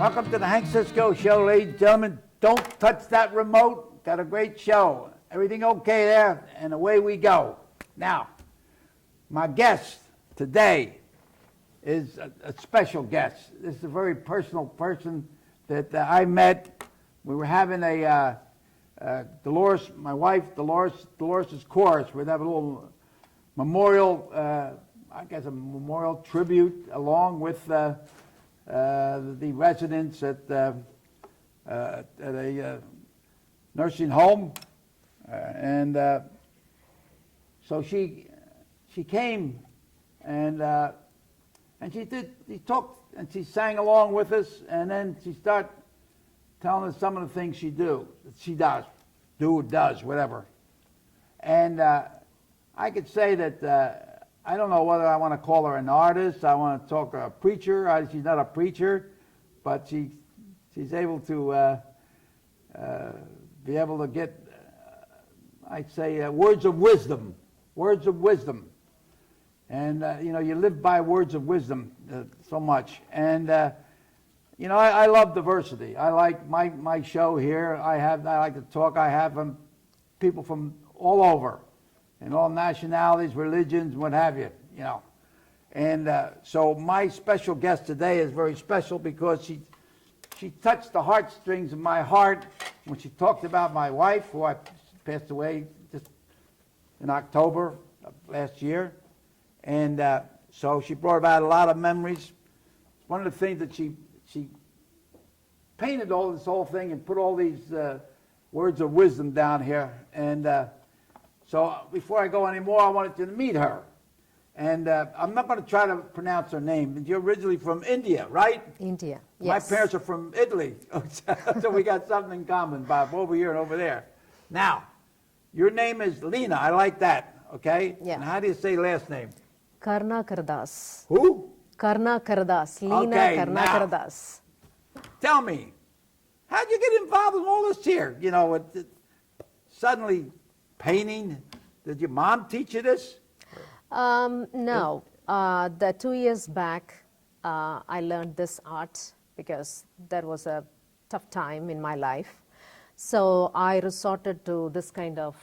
Welcome to the Hank Cisco Show, ladies and gentlemen. Don't touch that remote. Got a great show. Everything okay there? And away we go. Now, my guest today is a special guest. This is a very personal person that I met. We were having a Dolores, my wife, Dolores's chorus. We'd have a little memorial, I guess a memorial tribute along with the residents at a nursing home, and so she came and she talked and she sang along with us, and then she started telling us some of the things she does, whatever. And I could say that I don't know whether I want to call her an artist. I want to talk her a preacher. She's not a preacher, but she's able to be able to get, I'd say, words of wisdom. And, you live by words of wisdom so much. And, I love diversity. I like my show here. I like to talk. I have people from all over, and all nationalities, religions, what have you, And so my special guest today is very special because she touched the heartstrings of my heart when she talked about my wife, who I passed away just in October of last year. And so she brought about a lot of memories. One of the things that she painted this whole thing and put all these words of wisdom down here. And so before I go any more, I wanted you to meet her. And I'm not going to try to pronounce her name. You're originally from India, right? India, yes. My parents are from Italy. So we got something in common, Bob, over here and over there. Now, your name is Leena. I like that, okay? Yeah. And how do you say last name? Karunakaradhas. Who? Karunakaradhas. Leena Okay, Karunakaradhas. Tell me, how'd you get involved in all this here? Suddenly painting. Did your mom teach you this? No. The 2 years back, I learned this art because there was a tough time in my life. So I resorted to this kind of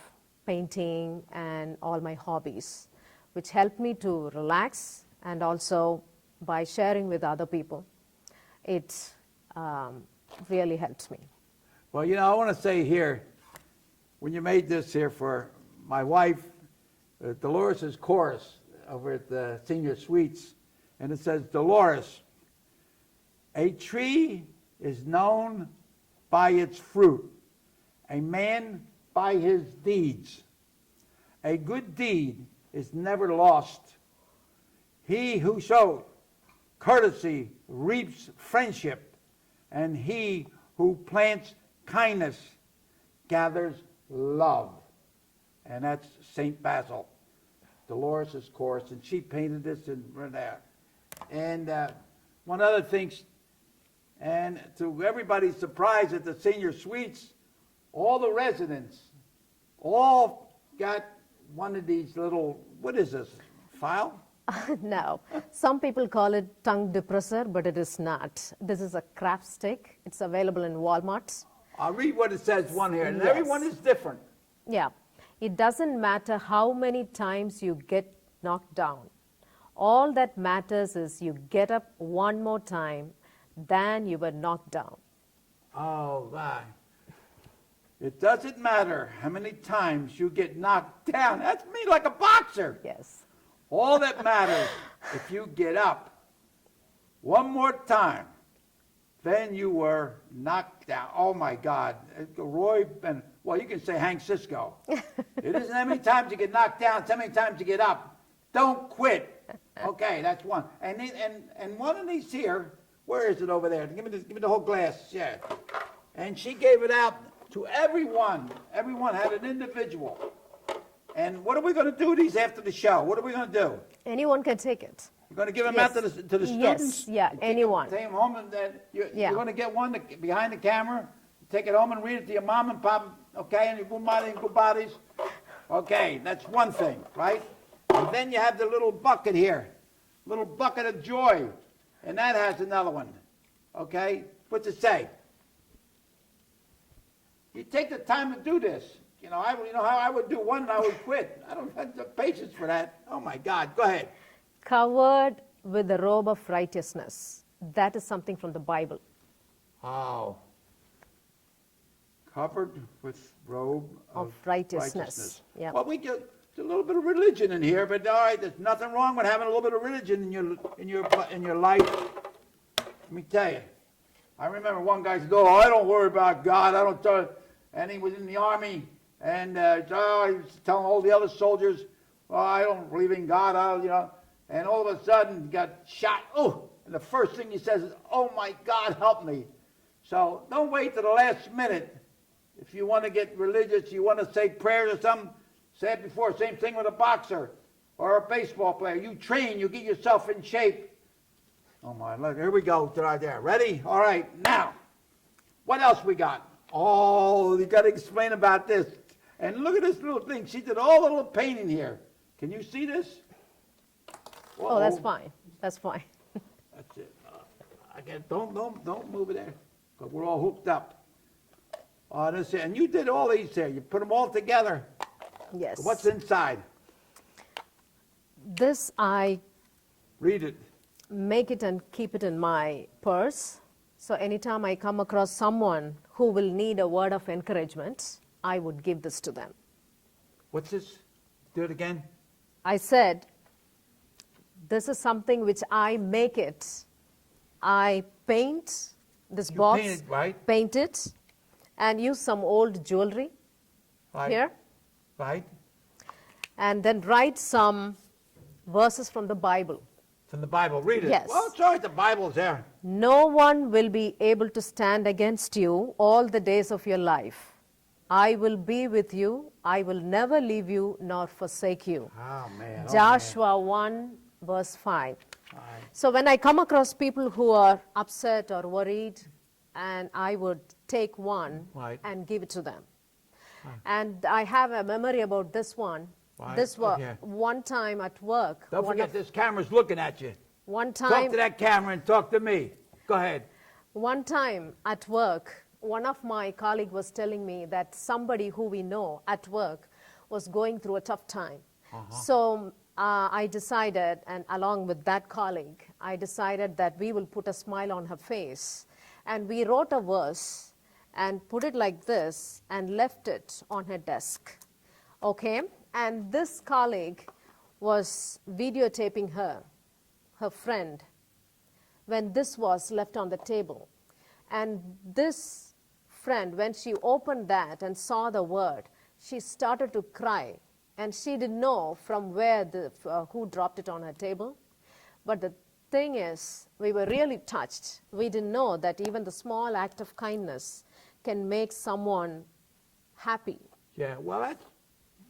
painting and all my hobbies, which helped me to relax, and also by sharing with other people, it really helped me. Well, I want to say here, when you made this here for my wife, Dolores's chorus over at the Senior Suites, and it says, Dolores, a tree is known by its fruit, a man by his deeds. A good deed is never lost. He who shows courtesy reaps friendship, and he who plants kindness gathers love. And that's St. Basil, Dolores's chorus, and she painted this in there. And one other thing, and to everybody's surprise at the Senior Suites, all the residents all got one of these little, what is this, file? No. Some people call it tongue depressor, but it is not. This is a craft stick. It's available in Walmart. I'll read what it says one here, and Yes. everyone is different. Yeah. It doesn't matter how many times you get knocked down. All that matters is you get up one more time than you were knocked down. Oh, my. It doesn't matter how many times you get knocked down. That's me like a boxer. Yes. All that matters, if you get up one more time, then you were knocked down. Oh, my God. Roy, well, you can say Hank Cisco. It isn't how many times you get knocked down, it's how many times you get up. Don't quit. Okay, that's one. And one of these here, where is it over there? Give me the whole glass. Yeah. And she gave it out to everyone. Everyone had an individual. And what are we going to do with these after the show? What are we going to do? Anyone can take it. You're going to give them Yes. out to the students? Yes, yeah, anyone. Take them home, and then Yeah. you're going to get one behind the camera, take it home and read it to your mom and pop, okay, and your kumbari and kumbadis. Okay, that's one thing, right? And then you have the little bucket here, little bucket of joy, and that has another one, okay? What's it say? You take the time to do this. You know how I would do one and I would quit. I don't have the patience for that. Oh my God, go ahead. Covered with the robe of righteousness. That is something from the Bible. Oh. Covered with robe Of righteousness. Yep. Well, there's a little bit of religion in here, but all right, there's nothing wrong with having a little bit of religion in your life. Let me tell you. I remember one guy said, "Oh, I don't worry about God. I don't." And he was in the army, and he was telling all the other soldiers, "Well, I don't believe in God." And all of a sudden, he got shot. Oh, and the first thing he says is, "Oh my God, help me!" So don't wait to the last minute. If you want to get religious, you want to say prayers or something, say it before. Same thing with a boxer or a baseball player. You train, you get yourself in shape. Oh my, look, here we go, right there. Ready? All right, now, what else we got? Oh, you got to explain about this. And look at this little thing. She did all the little painting here. Can you see this? Oh, that's fine. That's fine. That's it. Again, don't move it there, because we're all hooked up. This, and you did all these here. You put them all together. Yes. What's inside? This I Read it. make it and keep it in my purse. So anytime I come across someone who will need a word of encouragement, I would give this to them. What's this? Do it again. I said, this is something which I make it. I paint this You box, paint it, right? paint it, and use some old jewelry Right. here, Right. and then write some verses from the Bible. From the Bible. Read it. Yes. Well, it's all right. The Bible's there. No one will be able to stand against you all the days of your life. I will be with you. I will never leave you nor forsake you. Oh, man. Oh, Joshua 1 verse 5. man. All right. So when I come across people who are upset or worried, and I would take one Right. and give it to them. And I have a memory about this one. Right. This was Okay. one time at work. Don't forget, this camera's looking at you. One Talk time, to that camera and talk to me. Go ahead. one time at work, one of my colleagues was telling me that somebody who we know at work was going through a tough time. So I decided, and along with that colleague, I decided that we will put a smile on her face. And we wrote a verse and put it like this and left it on her desk. Okay? And this colleague was videotaping her friend, when this was left on the table. And this friend, when she opened that and saw the word, she started to cry. And she didn't know from where who dropped it on her table. But the thing is, we were really touched. We didn't know that even the small act of kindness can make someone happy. Yeah, well,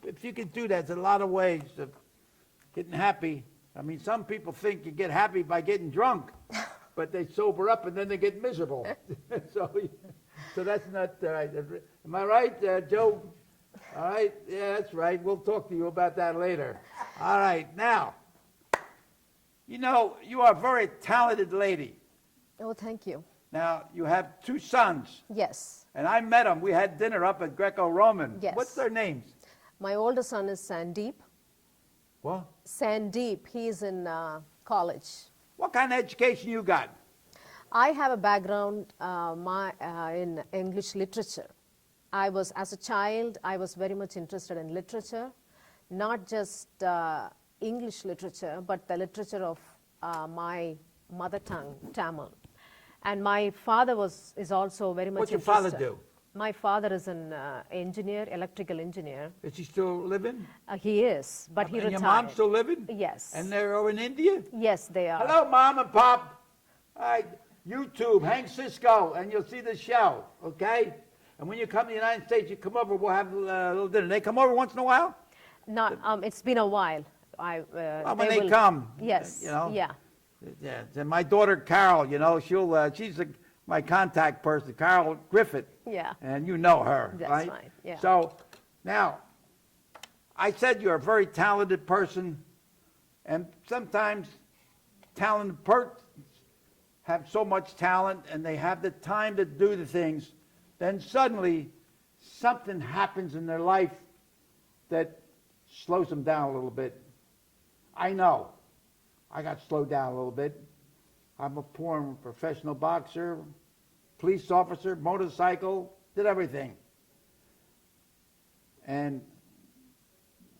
if you can do that, there's a lot of ways of getting happy. I mean, some people think you get happy by getting drunk, but they sober up and then they get miserable. so that's not right. Am I right, Joe? All right, yeah, that's right. We'll talk to you about that later. All right, now, you know, you are a very talented lady. Oh, thank you. Now, you have 2 sons, Yes. and I met them. We had dinner up at Greco-Roman. Yes. What's their names? My older son is Sandeep. What? Sandeep, he's in college. What kind of education you got? I have a background in English literature. As a child, I was very much interested in literature, not just English literature, but the literature of my mother tongue, Tamil. And my father is also very much What's your interested. father do? My father is an engineer, electrical engineer. Is he still living? He is, but he and retired. your mom still living? Yes. And they're over in India? Yes, they are. Hello, Mom and Pop. All right, YouTube, hang Cisco, and you'll see the show, okay? And when you come to the United States, you come over, we'll have a little dinner. They come over once in a while? Not, it's been a while. Well, when they come. Yes, You know? yeah. Yeah, and my daughter Carol, you know, she's my contact person, Carol Griffith. Yeah. And you know her, That's right? right, yeah. So, now, I said you're a very talented person, and sometimes talented persons have so much talent and they have the time to do the things, then suddenly something happens in their life that slows them down a little bit. I know. I got slowed down a little bit. I'm a former professional boxer, police officer, motorcycle, did everything. And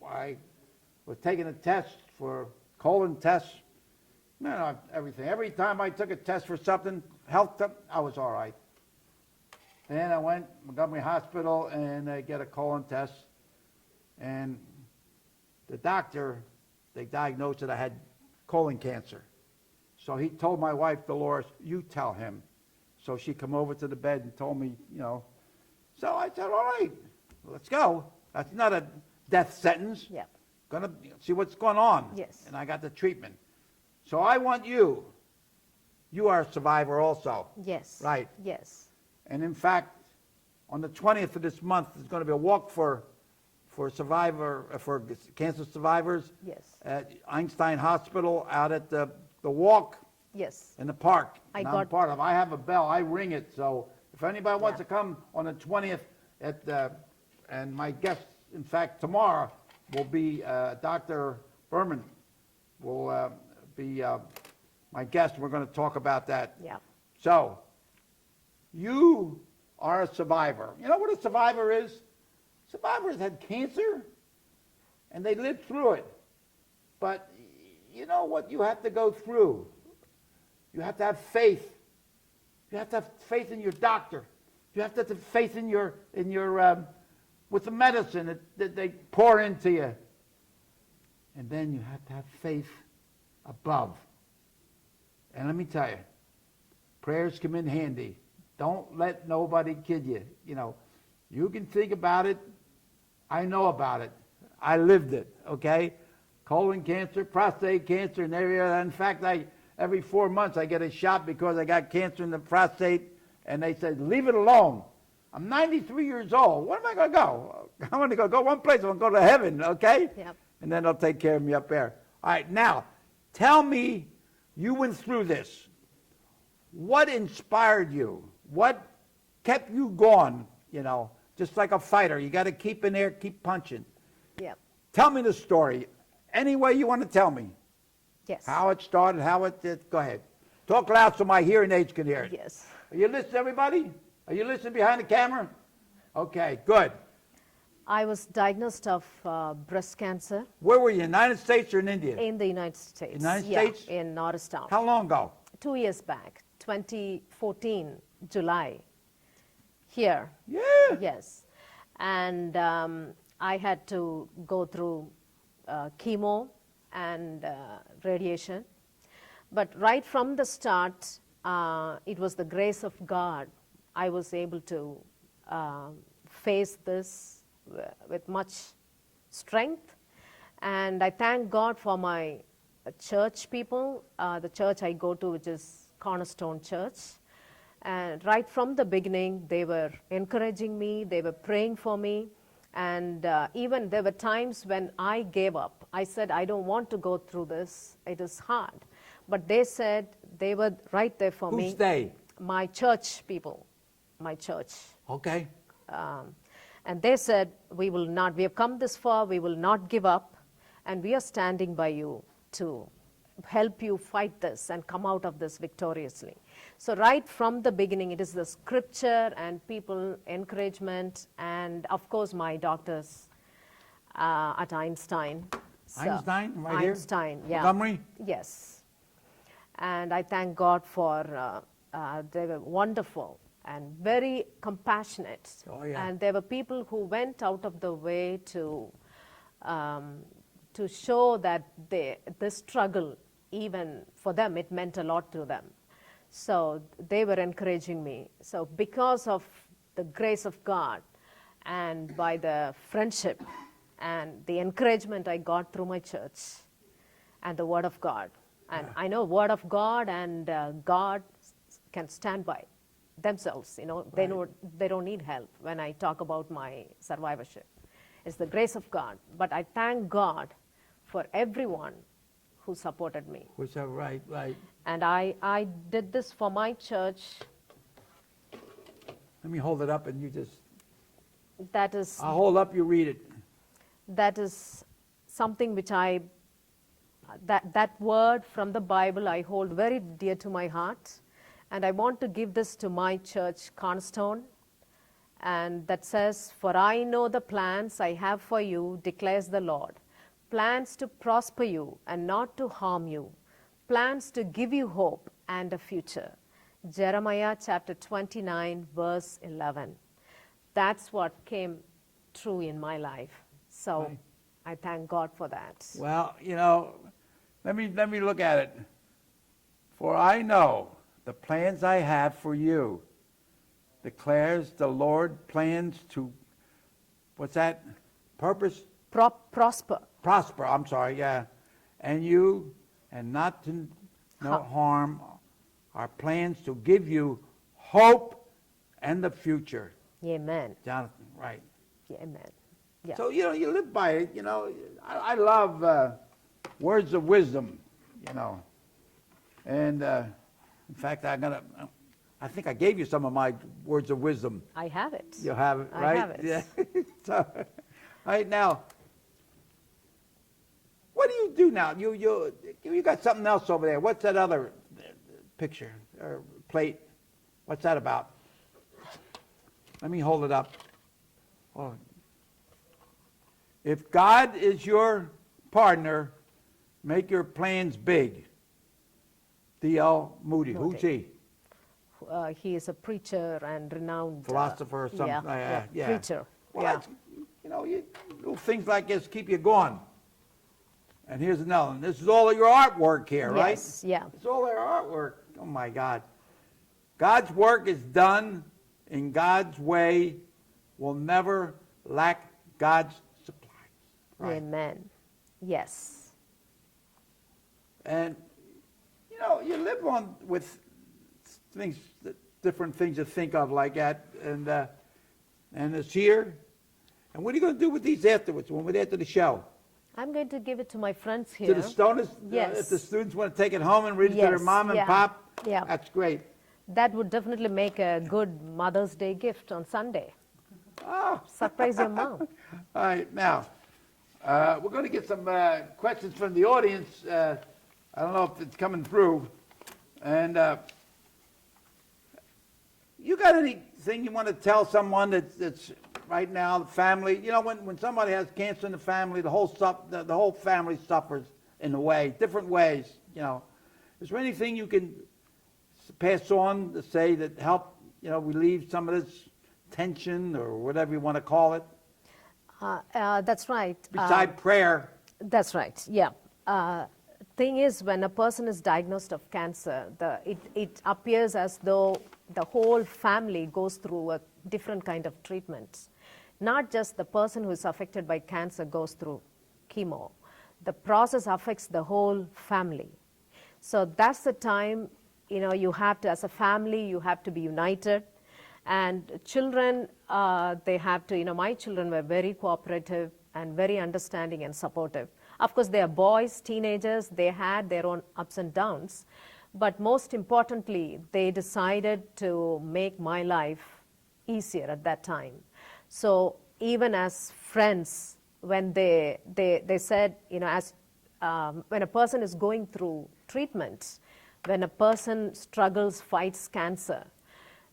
I was taking a test for colon tests. Man, everything. Every time I took a test for something, health, I was all right. And I went to Montgomery Hospital and I get a colon test. And the doctor, they diagnosed that I had colon cancer. So he told my wife, Dolores, you tell him. So she come over to the bed and told me, you know. So I said, all right, let's go. That's not a death sentence. Yeah. Gonna see what's going on. Yes. And I got the treatment. So I want you. You are a survivor also. Yes. Right. Yes. And in fact, on the 20th of this month, there's going to be a walk for cancer survivors. Yes. At Einstein Hospital out at the walk Yes. in the park. I I'm part of. I have a bell. I ring it. So if anybody wants to come on the 20th, and my guest, in fact, tomorrow will be Dr. Berman will be my guest. We're going to talk about that. Yeah. So you are a survivor. You know what a survivor is? Survivors had cancer, and they lived through it. But you know what you have to go through? You have to have faith. You have to have faith in your doctor. You have to have faith in your with the medicine that they pour into you. And then you have to have faith above. And let me tell you, prayers come in handy. Don't let nobody kid you. You know, you can think about it. I know about it. I lived it, okay? Colon cancer, prostate cancer, and in fact, every 4 months I get a shot because I got cancer in the prostate, and they said, leave it alone. I'm 93 years old. Where am I going to go? I'm going to go one place. I'm going to go to heaven, okay? Yep. And then they'll take care of me up there. All right, now, tell me, you went through this. What inspired you? What kept you going, you know? Just like a fighter. You got to keep in there, keep punching. Yep. Tell me the story. Any way you want to tell me. Yes. How it started, how it did. Go ahead. Talk loud so my hearing aids can hear it. Yes. Are you listening, everybody? Are you listening behind the camera? Okay, good. I was diagnosed of breast cancer Where were you, United States or in India? in the United States. United Yeah, States? in Norristown. How long ago? 2 years back, 2014, July. Here. Yeah. Yes. And I had to go through chemo and radiation. But right from the start, it was the grace of God. I was able to face this with much strength. And I thank God for my church people, the church I go to, which is Cornerstone Church. And right from the beginning, they were encouraging me, they were praying for me. And even there were times when I gave up. I said, I don't want to go through this. It is hard. But they said they were right there for me. Who's they? My church people, my church. Okay. And they said, we have come this far, we will not give up, and we are standing by you to help you fight this and come out of this victoriously. So right from the beginning, it is the scripture and people encouragement, and of course my doctors at Einstein. Einstein, right here? Einstein, yeah. Montgomery? Yes. And I thank God for, they were wonderful and very compassionate. Oh, yeah. And there were people who went out of the way to show that this struggle, even for them, it meant a lot to them. So they were encouraging me. So because of the grace of God and by the friendship and the encouragement I got through my church and the Word of God, and I know Word of God and God can stand by themselves. You know, they don't need help when I talk about my survivorship. It's the grace of God. But I thank God for everyone who supported me. Which are right. And I did this for my church. Let me hold it up and you just, That is I'll hold up, you read it. that is something which that word from the Bible I hold very dear to my heart, and I want to give this to my church, Cornerstone, and that says, "For I know the plans I have for you, declares the Lord, plans to prosper you and not to harm you, plans to give you hope and a future." Jeremiah chapter 29, verse 11. That's what came true in my life. So Right. I thank God for that. Well, you know, let me look at it. For I know the plans I have for you, declares the Lord, plans to, what's that? Purpose? Prosper. Prosper, I'm sorry, yeah. And you, and not to no harm, are plans to give you hope and the future. Amen. Jonathan, right. Amen. Yeah. So, you know, you live by it, you know. I love words of wisdom, you know. And in fact, I think I gave you some of my words of wisdom. I have it. You have it, right? I have it. Yeah. So, all right, now, what do you do now? You got something else over there. What's that other picture or plate? What's that about? Let me hold it up. Oh. If God is your partner, make your plans big. D.L. Moody. Who's he? He is a preacher and renowned Philosopher or something. Yeah, preacher. Well, yeah. that's, you know, little things like this keep you going. And here's another one. This is all of your artwork here, right? Yes, yeah. It's all their artwork. Oh, my God. God's work is done in God's way. Will never lack God's supplies. Right? Amen. Yes. And, you know, you live on with things, different things to think of like that. And it's here. And what are you going to do with these afterwards when we're after the show? I'm going to give it to my friends To here. the stoners? Yes. If the students want to take it home and read it to their Yes, mom and yeah, pop? yeah. That's great. That would definitely make a good Mother's Day gift on Sunday. Oh. Surprise your mom. All right, now, we're going to get some questions from the audience. I don't know if it's coming through. And you got anything you want to tell someone that's right now, the family? You know, when somebody has cancer in the family, the whole family suffers in a way, different ways, you know. Is there anything you can pass on to say that help, you know, relieve some of this tension or whatever you want to call it? That's right. Beside prayer. That's right, yeah. Thing is, when a person is diagnosed of cancer, it appears as though the whole family goes through a different kind of treatment. Not just the person who is affected by cancer goes through chemo. The process affects the whole family. So that's the time, you know, you have to, as a family, you have to be united. And children, they have to, you know, my children were very cooperative and very understanding and supportive. Of course, they are boys, teenagers, they had their own ups and downs. But most importantly, they decided to make my life easier at that time. So even as friends, when they said, you know, as when a person is going through treatment, when a person struggles, fights cancer,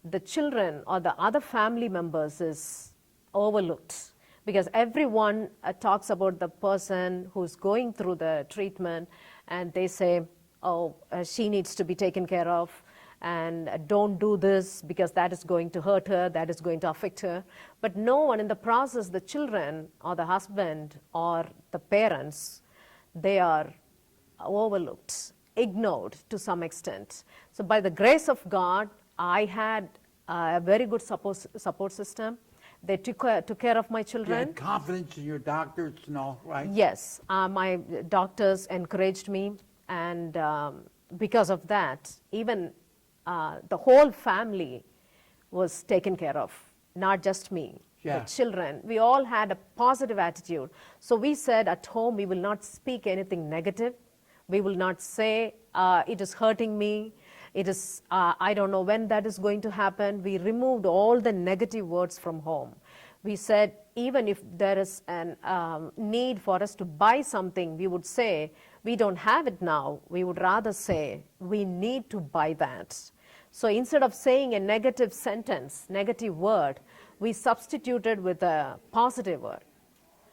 the children or the other family members is overlooked, because everyone talks about the person who's going through the treatment, and they say, oh, she needs to be taken care of, and don't do this because that is going to hurt her, that is going to affect her. But no one in the process, the children or the husband or the parents, they are overlooked, ignored to some extent. So by the grace of God, I had a very good support system. They took care of my You children. had confidence in your doctors and all, right? Yes, my doctors encouraged me, and because of that, even the whole family was taken care of, not just me. Yeah. The children, we all had a positive attitude. So we said at home we will not speak anything negative, We will not say, it is hurting me. It is, I don't know when that is going to happen. We removed all the negative words from home. We said, even if there is an need for us to buy something, we would say, we don't have it now. We would rather say, we need to buy that. So instead of saying a negative sentence, negative word, we substituted with a positive word.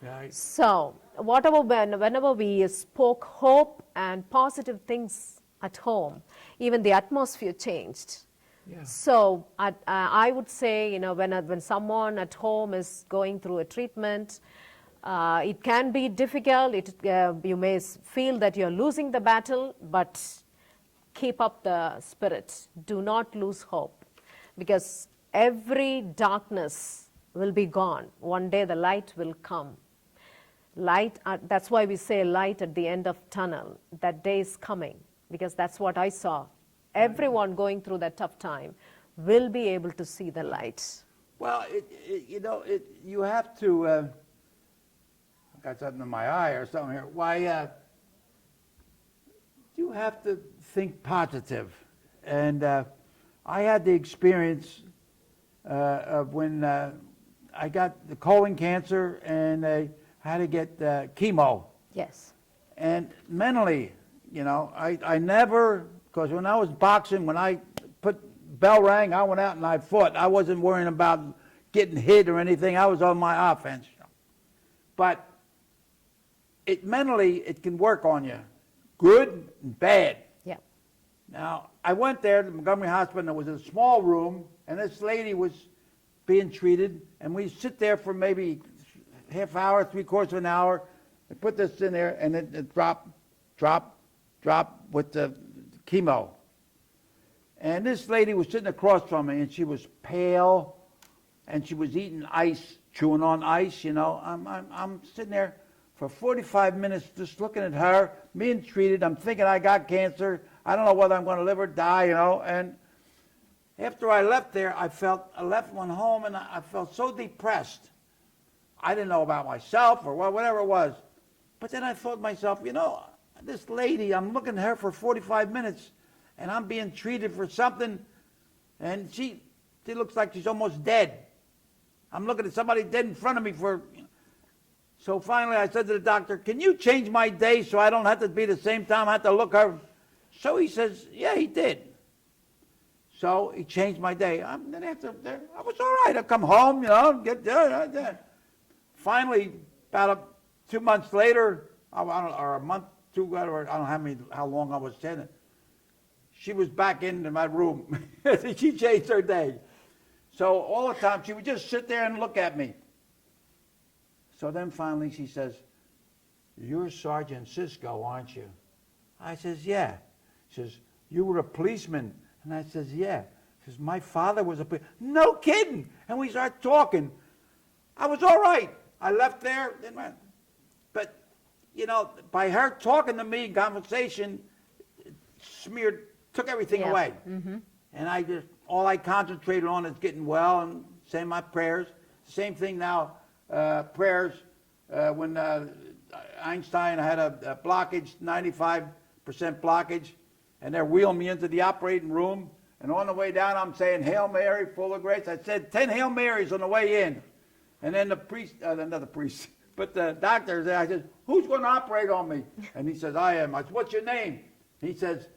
Right. So whenever we spoke hope and positive things at home, even the atmosphere changed. Yeah. So I would say, you know, when someone at home is going through a treatment, it can be difficult. You may feel that you're losing the battle, but keep up the spirit. Do not lose hope, because every darkness will be gone. One day the light will come. Light, that's why we say light at the end of tunnel. That day is coming, because that's what I saw. Everyone going through that tough time will be able to see the light. Well, you have to, I got something in my eye or something here. Why, you have to think positive. And I had the experience of when I got the colon cancer and I had to get chemo. Yes. And mentally, I never, because when I was boxing, when I bell rang, I went out and I fought. I wasn't worrying about getting hit or anything. I was on my offense. But mentally, it can work on you, good and bad. Yeah. Now, I went there to Montgomery Hospital, and there was a small room, and this lady was being treated, and we sit there for maybe half hour, three-quarters of an hour, and put this in there, and it drop with the chemo. And this lady was sitting across from me, and she was pale, and she was eating ice, chewing on ice, I'm sitting there for 45 minutes just looking at her, being treated. I'm thinking I got cancer. I don't know whether I'm going to live or die, And after I left there, I went home, and I felt so depressed. I didn't know about myself or whatever it was. But then I thought to myself, this lady, I'm looking at her for 45 minutes, and I'm being treated for something, and she looks like she's almost dead. I'm looking at somebody dead in front of me So finally I said to the doctor, can you change my day so I don't have to be the same time I have to look her? So he says, yeah, he did. So he changed my day. Then after there, I was all right. I come home, get there. Finally, about 2 months later, or a month, or I don't know how long I was standing, she was back into my room. She changed her day. So all the time, she would just sit there and look at me. So then finally she says, you're Sergeant Cisco, aren't you? I says, yeah. She says, you were a policeman. And I says, yeah. She says, my father was a policeman. No kidding. And we start talking. I was all right. I left there. But, by her talking to me, conversation, took everything away. Mm-hmm. And all I concentrated on is getting well and saying my prayers. Same thing now, prayers. When Einstein had a blockage, 95% blockage, and they're wheeling me into the operating room. And on the way down, I'm saying, Hail Mary, full of grace. I said 10 Hail Marys on the way in. And then the priest, not the priest, but the doctor there, I said, who's going to operate on me? And he says, I am. I said, what's your name? He says,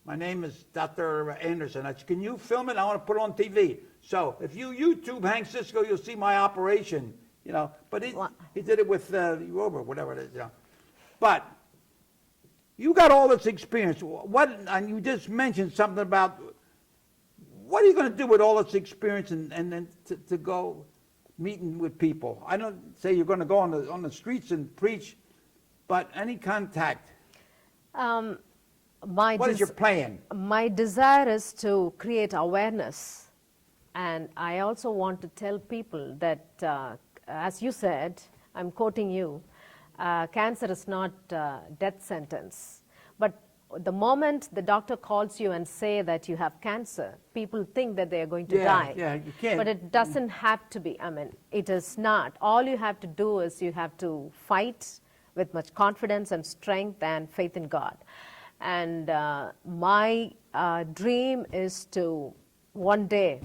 my name is Dr. Anderson. I said, can you film it? I want to put it on TV. So if you YouTube Hank Cisco, you'll see my operation, But he did it with Robert, whatever it is, But you got all this experience. And you just mentioned something about, what are you going to do with all this experience and then to go meeting with people? I don't say you're going to go on the streets and preach, but any contact. What is your plan? My desire is to create awareness. And I also want to tell people that, as you said, I'm quoting you, cancer is not a death sentence. But the moment the doctor calls you and say that you have cancer, people think that they are going to die. Yeah, you can't. But it doesn't have to be. It is not. All you have to do is you have to fight with much confidence and strength and faith in God. And my dream is to one day,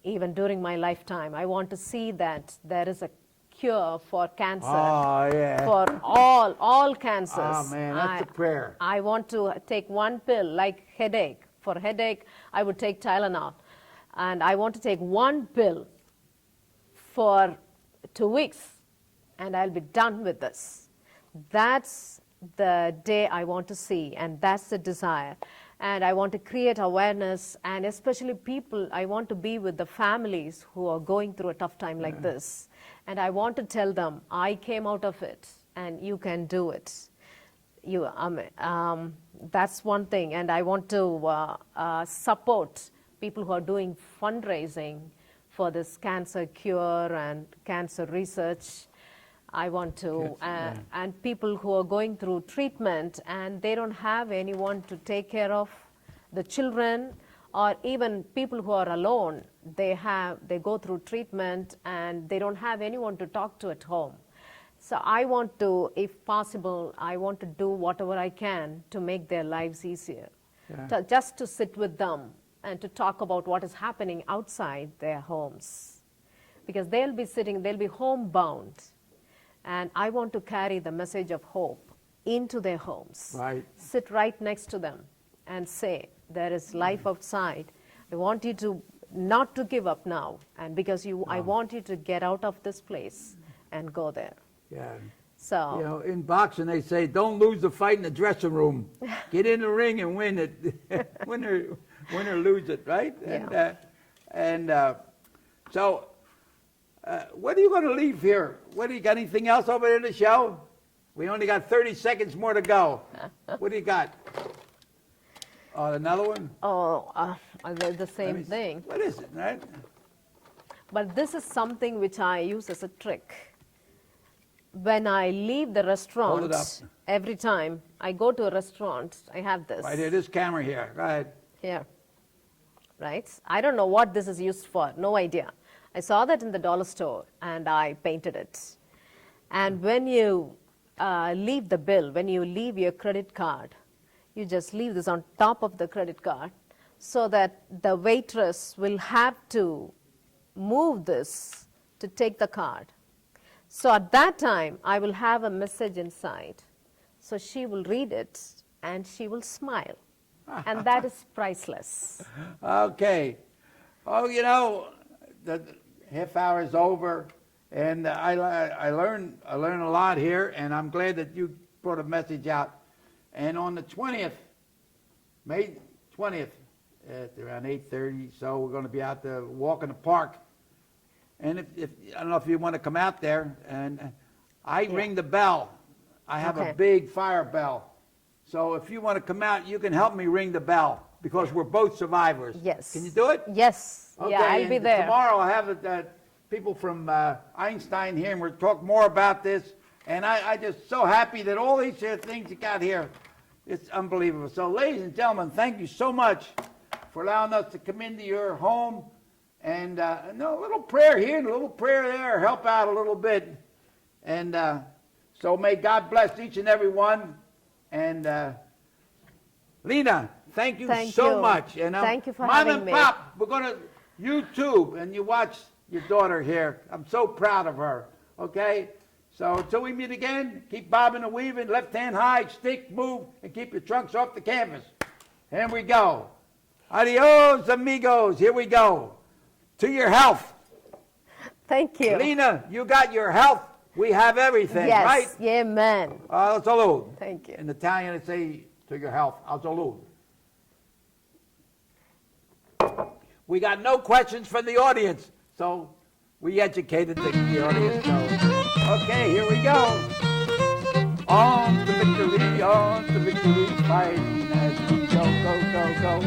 even during my lifetime, I want to see that there is a cure for cancer, Oh, yeah. for all cancers. Oh, man, that's a prayer. I want to take one pill, like headache. For headache, I would take Tylenol. And I want to take one pill for 2 weeks, and I'll be done with this. That's the day I want to see, and that's the desire. And I want to create awareness, and especially people, I want to be with the families who are going through a tough time like this. And I want to tell them, I came out of it, and you can do it. That's one thing. And I want to support people who are doing fundraising for this cancer cure and cancer research. I want to, and people who are going through treatment and they don't have anyone to take care of the children, or even people who are alone. They go through treatment and they don't have anyone to talk to at home. So I want to, if possible, I want to do whatever I can to make their lives easier. Just to sit with them and to talk about what is happening outside their homes. Because they'll be homebound. And I want to carry the message of hope into their homes. Right. Sit right next to them and say, there is life outside. I want you to not to give up now. And because I want you to get out of this place and go there. Yeah. So, You know, in boxing they say, don't lose the fight in the dressing room. Get in the ring and win it. win or lose it, right? Yeah. So, what are you going to leave here? What do you got? Anything else over there in the show? We only got 30 seconds more to go. What do you got? Another one? They're the same thing. What is it, right? But this is something which I use as a trick. When I leave the Hold it restaurant, up. every time I go to a restaurant, I have this. Right here, this camera here. Go ahead. Here. Right? I don't know what this is used for. No idea. I saw that in the dollar store and I painted it. And when you leave the bill, when you leave your credit card, you just leave this on top of the credit card so that the waitress will have to move this to take the card. So at that time, I will have a message inside. So she will read it and she will smile. And that is priceless. Okay. Oh, you know, the half hour is over, and I learned a lot here, and I'm glad that you brought a message out. And on the 20th, May 20th, at around 8:30, so we're going to be out there walking the park. And if I don't know if you want to come out there, and I ring the bell. I have a big fire bell. So if you want to come out, you can help me ring the bell, because we're both survivors. Yes. Can you do it? Yes. Okay, Yeah, I'll be and there. tomorrow I'll have people from Einstein here, and we'll talk more about this. And I'm just so happy that all these things you got here, it's unbelievable. So ladies and gentlemen, thank you so much for allowing us to come into your home. And a little prayer here and a little prayer there, help out a little bit. And so may God bless each and every one. And Leena, thank you so much. And thank you for Mom having and me. Pop, we're going to YouTube, and you watch your daughter here. I'm so proud of her. Okay? So until we meet again, keep bobbing and weaving, left hand high, stick, move, and keep your trunks off the canvas. Here we go. Adios, amigos. Here we go. To your health. Thank you. Leena, you got your health. We have everything, right? Yes. Amen. Salud. Thank you. In Italian, they say to your health. Salud. We got no questions from the audience, so we educated the audience. So, okay, here we go. On to victory, fighting as we go, go, go, go.